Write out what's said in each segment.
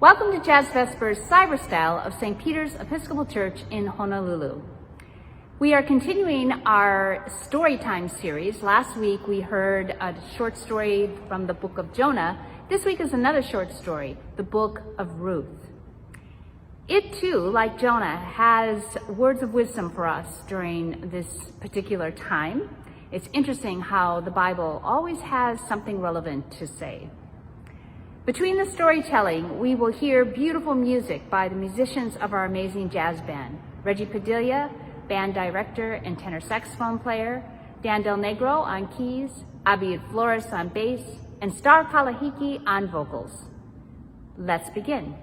Welcome to Jazz Vespers Cyber Style of St. Peter's Episcopal Church in Honolulu. We are continuing our Storytime series. Last week we heard a short story from the Book of Jonah. This week is another short story, the Book of Ruth. It too, like Jonah, has words of wisdom for us during this particular time. It's interesting how the Bible always has something relevant to say. Between the storytelling, we will hear beautiful music by the musicians of our amazing jazz band. Reggie Padilla, band director and tenor saxophone player, Dan Del Negro on keys, Abid Flores on bass, and Star Kalahiki on vocals. Let's begin.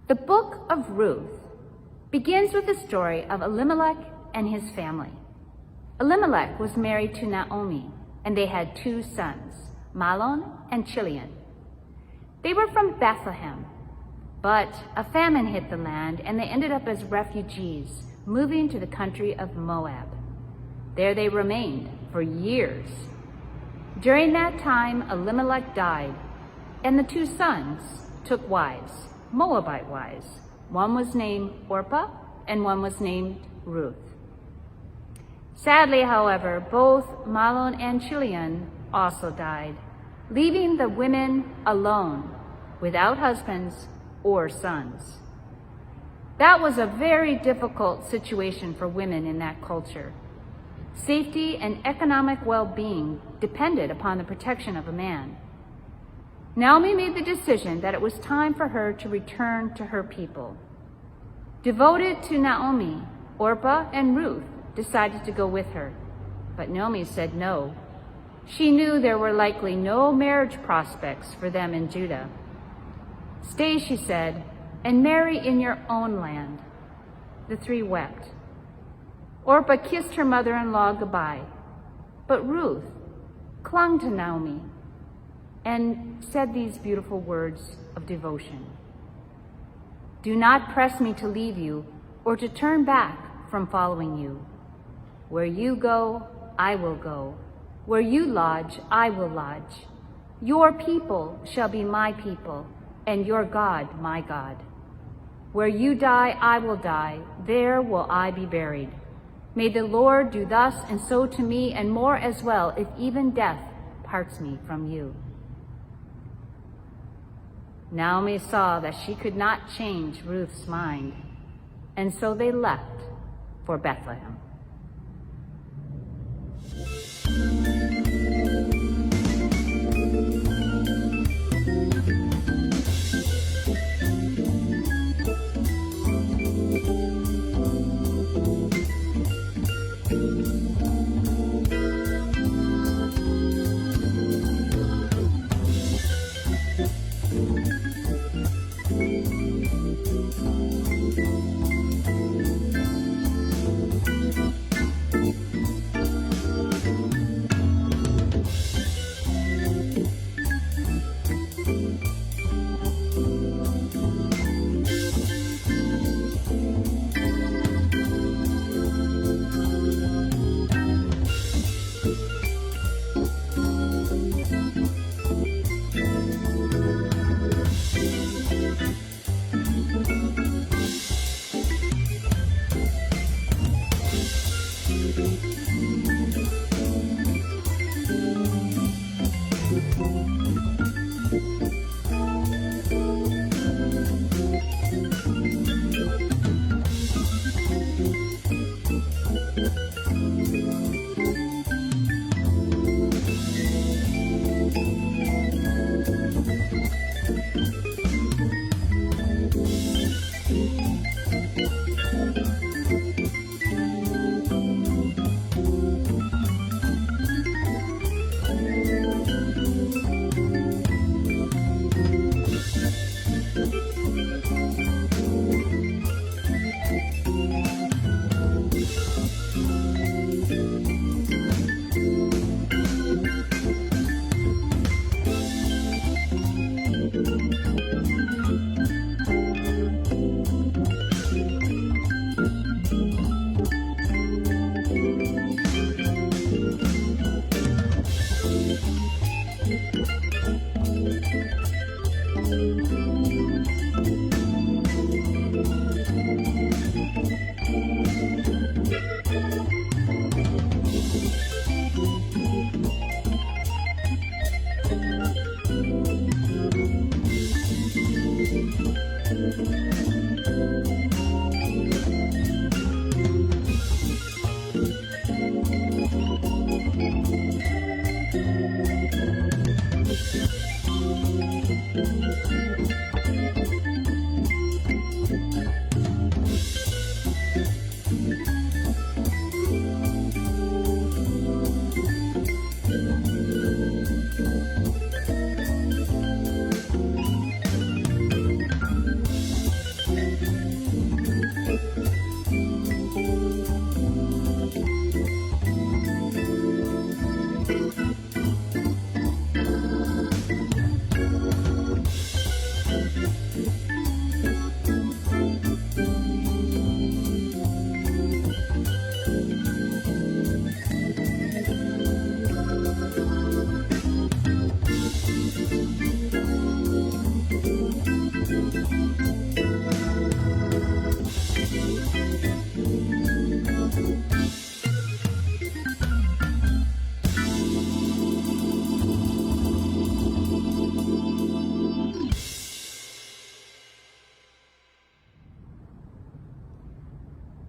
The Book of Ruth begins with the story of Elimelech and his family. Elimelech was married to Naomi, and they had two sons, Mahlon and Chilion. They were from Bethlehem, but a famine hit the land, and they ended up as refugees, moving to the country of Moab. There they remained for years. During that time, Elimelech died, and the two sons took wives, Moabite wives. One was named Orpah and one was named Ruth. Sadly, however, both Mahlon and Chilion also died, leaving the women alone, without husbands or sons. That was a very difficult situation for women in that culture. Safety and economic well-being depended upon the protection of a man. Naomi made the decision that it was time for her to return to her people. Devoted to Naomi, Orpah and Ruth decided to go with her, but Naomi said no. She knew there were likely no marriage prospects for them in Judah. "Stay," she said, "and marry in your own land." The three wept. Orpah kissed her mother-in-law goodbye, but Ruth clung to Naomi and said these beautiful words of devotion. "Do not press me to leave you or to turn back from following you. Where you go, I will go. Where you lodge, I will lodge. Your people shall be my people, and your God my God. Where you die, I will die. There will I be buried. May the Lord do thus and so to me, and more as well, if even death parts me from you. Naomi saw that she could not change Ruth's mind, and so they left for Bethlehem.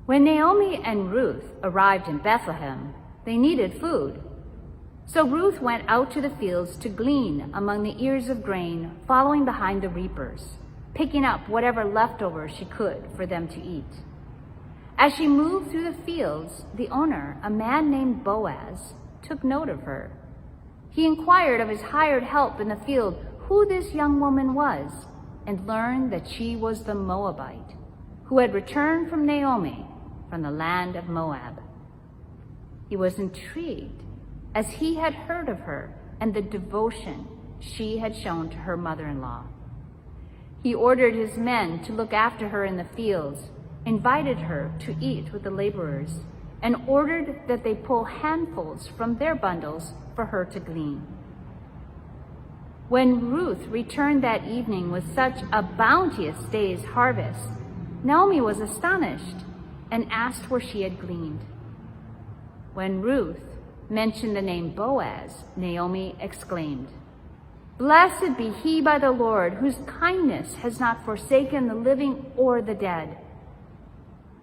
When Naomi and Ruth arrived in Bethlehem, they needed food. So Ruth went out to the fields to glean among the ears of grain, following behind the reapers, picking up whatever leftovers she could for them to eat. As she moved through the fields, the owner, a man named Boaz, took note of her. He inquired of his hired help in the field who this young woman was, and learned that she was the Moabite, who had returned from Naomi from the land of Moab. He was intrigued, as he had heard of her and the devotion she had shown to her mother-in-law. He ordered his men to look after her in the fields, invited her to eat with the laborers, and ordered that they pull handfuls from their bundles for her to glean. When Ruth returned that evening with such a bounteous day's harvest, Naomi was astonished and asked where she had gleaned. When Ruth mentioned the name Boaz, Naomi exclaimed, "Blessed be he by the Lord, whose kindness has not forsaken the living or the dead."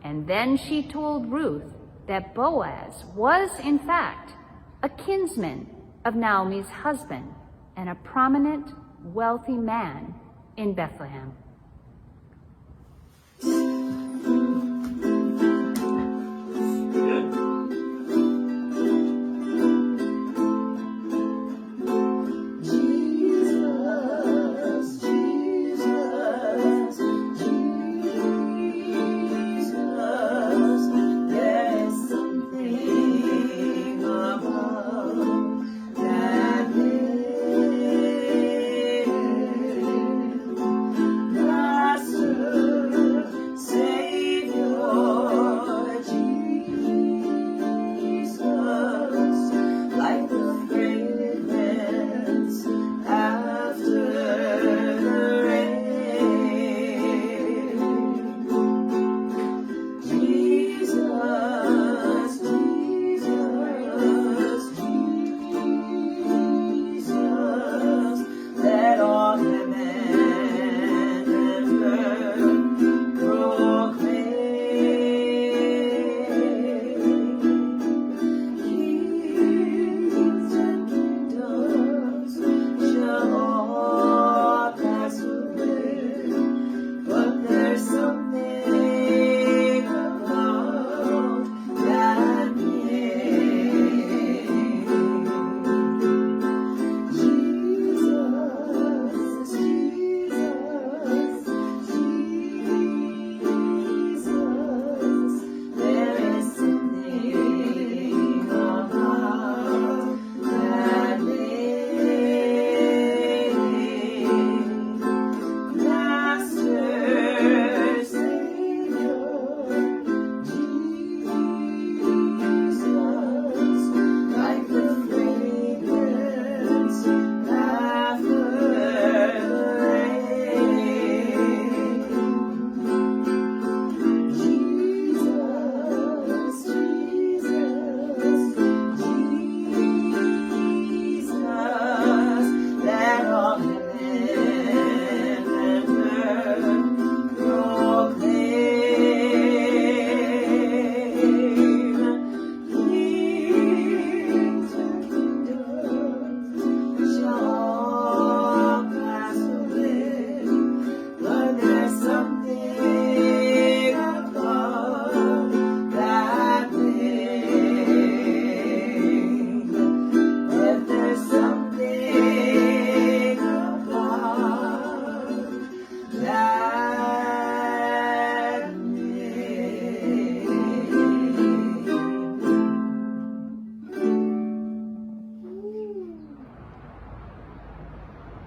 And then she told Ruth that Boaz was, in fact, a kinsman of Naomi's husband and a prominent, wealthy man in Bethlehem.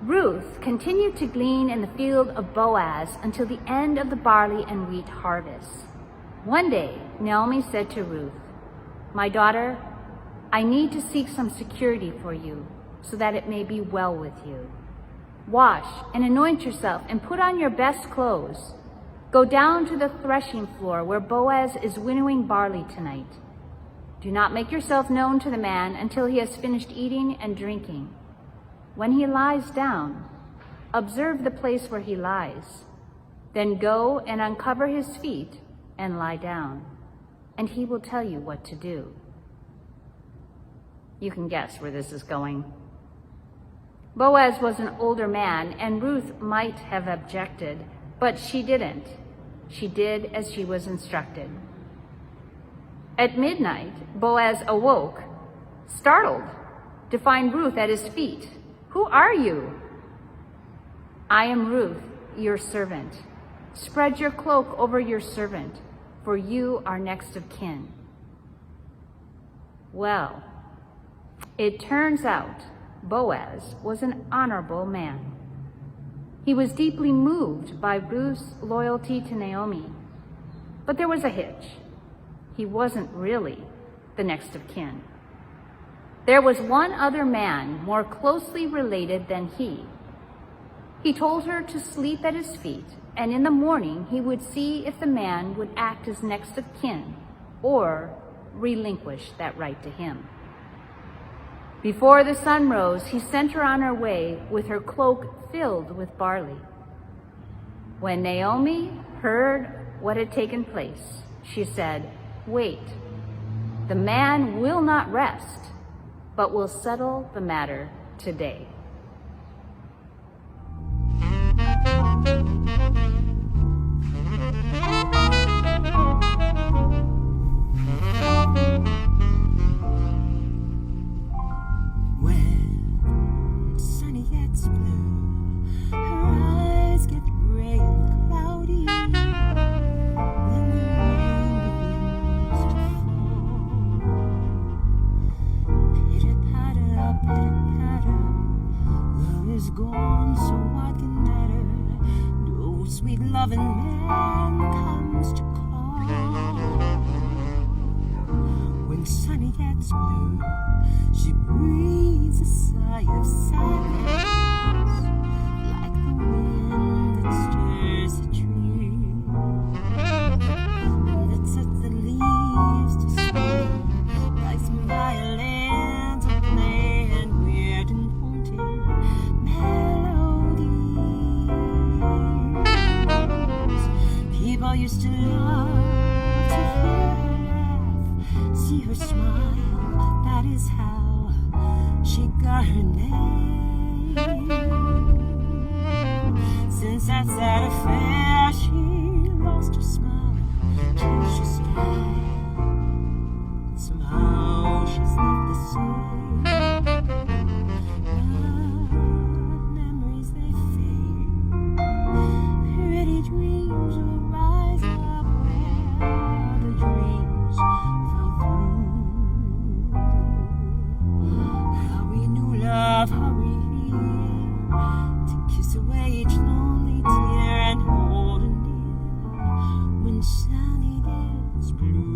Ruth continued to glean in the field of Boaz until the end of the barley and wheat harvest. One day, Naomi said to Ruth, "My daughter, I need to seek some security for you so that it may be well with you. Wash and anoint yourself and put on your best clothes. Go down to the threshing floor where Boaz is winnowing barley tonight. Do not make yourself known to the man until he has finished eating and drinking. When he lies down, observe the place where he lies. Then go and uncover his feet and lie down, and he will tell you what to do." You can guess where this is going. Boaz was an older man, and Ruth might have objected, but she didn't. She did as she was instructed. At midnight, Boaz awoke, startled, to find Ruth at his feet. "Who are you?" "I am Ruth, your servant. Spread your cloak over your servant, for you are next of kin." Well, it turns out Boaz was an honorable man. He was deeply moved by Ruth's loyalty to Naomi. But there was a hitch. he wasn't really the next of kin. There was one other man more closely related than he. He told her to sleep at his feet, and in the morning he would see if the man would act as next of kin or relinquish that right to him. Before the sun rose, he sent her on her way with her cloak filled with barley. When Naomi heard what had taken place, she said, "Wait, the man will not rest, but will settle the matter today." When sunny gets blue, her eyes get gray and cloudy. When the rain begins to fall, pitter-patter, pitter-patter, love is gone, so what can matter? No sweet loving man comes to call. When sunny gets blue, she breathes a sigh of sadness, like the wind that stirs the tree, and that sets the leaves to swing, like some violins are playing weird and haunting melodies. People used to love to hear her laugh, see her smile, that is how she got her name. Since that sad affair, she lost her smile, changed her style. Somehow she's not the same. But memories, they fade. Pretty dreams will rise up where the dreams fell through. How we knew love, how we healed, to kiss away each lonely tear and hold it near when sunny gets blue.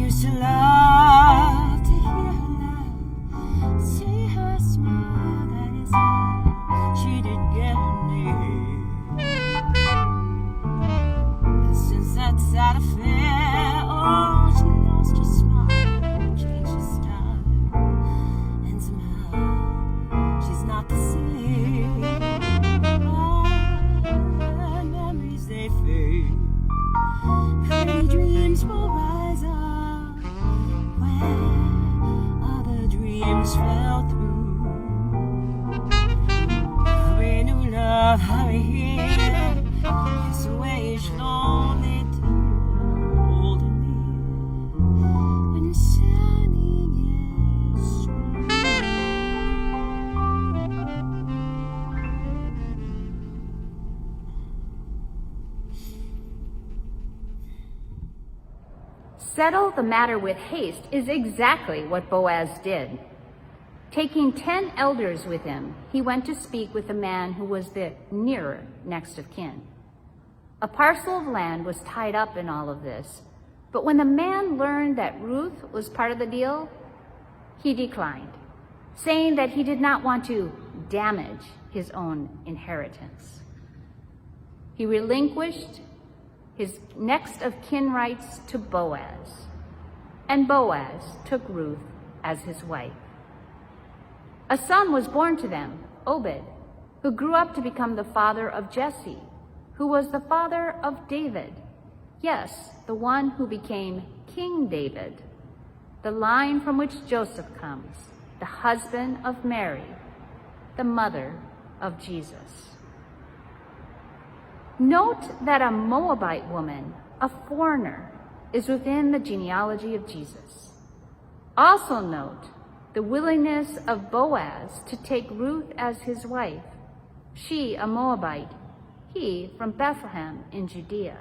used to love to hear her laugh, see her smile, that is how she did get her name. But since that sad affair, oh, she lost her smile, changed her style, and somehow she's not the same. Ah, memories they fade, pretty dreams will rise up where other dreams fell through. Hurry, new love, hurry here, kiss away each lonely tear, old and near, when sunny is through. Settle the matter with haste is exactly what Boaz did. Taking 10 elders with him, he went to speak with the man who was the nearer next of kin. A parcel of land was tied up in all of this, but when the man learned that Ruth was part of the deal, he declined, saying that he did not want to damage his own inheritance. He relinquished his next of kin rights to Boaz, and Boaz took Ruth as his wife. A son was born to them, Obed, who grew up to become the father of Jesse, who was the father of David, yes, the one who became King David, the line from which Joseph comes, the husband of Mary, the mother of Jesus. Note that a Moabite woman, a foreigner, is within the genealogy of Jesus. Also note the willingness of Boaz to take Ruth as his wife, she a Moabite, he from Bethlehem in Judea,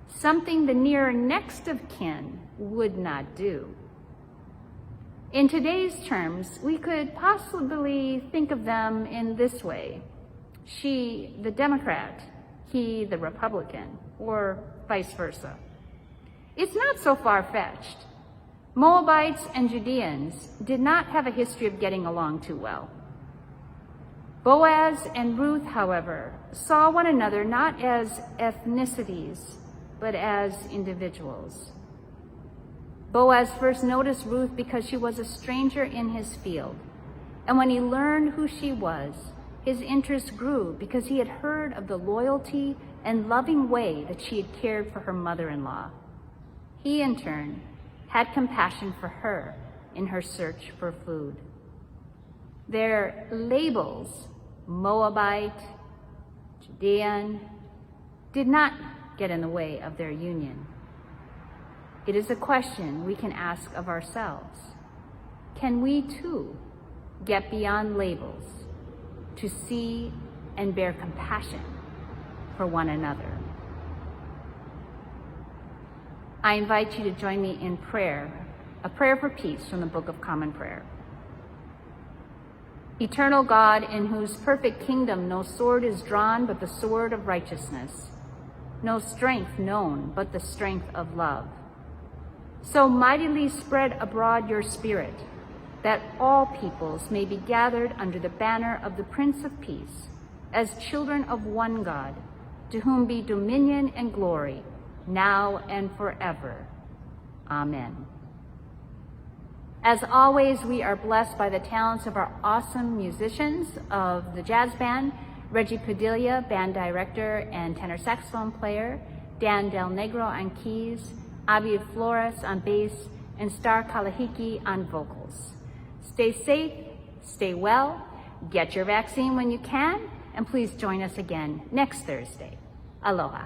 something the near next of kin would not do. In today's terms, we could possibly think of them in this way: she the Democrat, he the Republican, or vice versa. It's not so far-fetched. Moabites and Judeans did not have a history of getting along too well. Boaz and Ruth, however, saw one another not as ethnicities, but as individuals. Boaz first noticed Ruth because she was a stranger in his field, and when he learned who she was, his interest grew because he had heard of the loyalty and loving way that she had cared for her mother-in-law. He, in turn, had compassion for her in her search for food. Their labels, Moabite, Judean, did not get in the way of their union. It is a question we can ask of ourselves. Can we too get beyond labels to see and bear compassion for one another? I invite you to join me in prayer, a prayer for peace from the Book of Common Prayer. Eternal God, in whose perfect kingdom no sword is drawn but the sword of righteousness, no strength known but the strength of love, so mightily spread abroad your Spirit, that all peoples may be gathered under the banner of the Prince of Peace, as children of one God, to whom be dominion and glory, now and forever. Amen. As always, we are blessed by the talents of our awesome musicians of the jazz band, Reggie Padilla, band director and tenor saxophone player, Dan Del Negro on keys, Avi Flores on bass, and Star Kalahiki on vocals. Stay safe, stay well, get your vaccine when you can, and please join us again next Thursday. Aloha.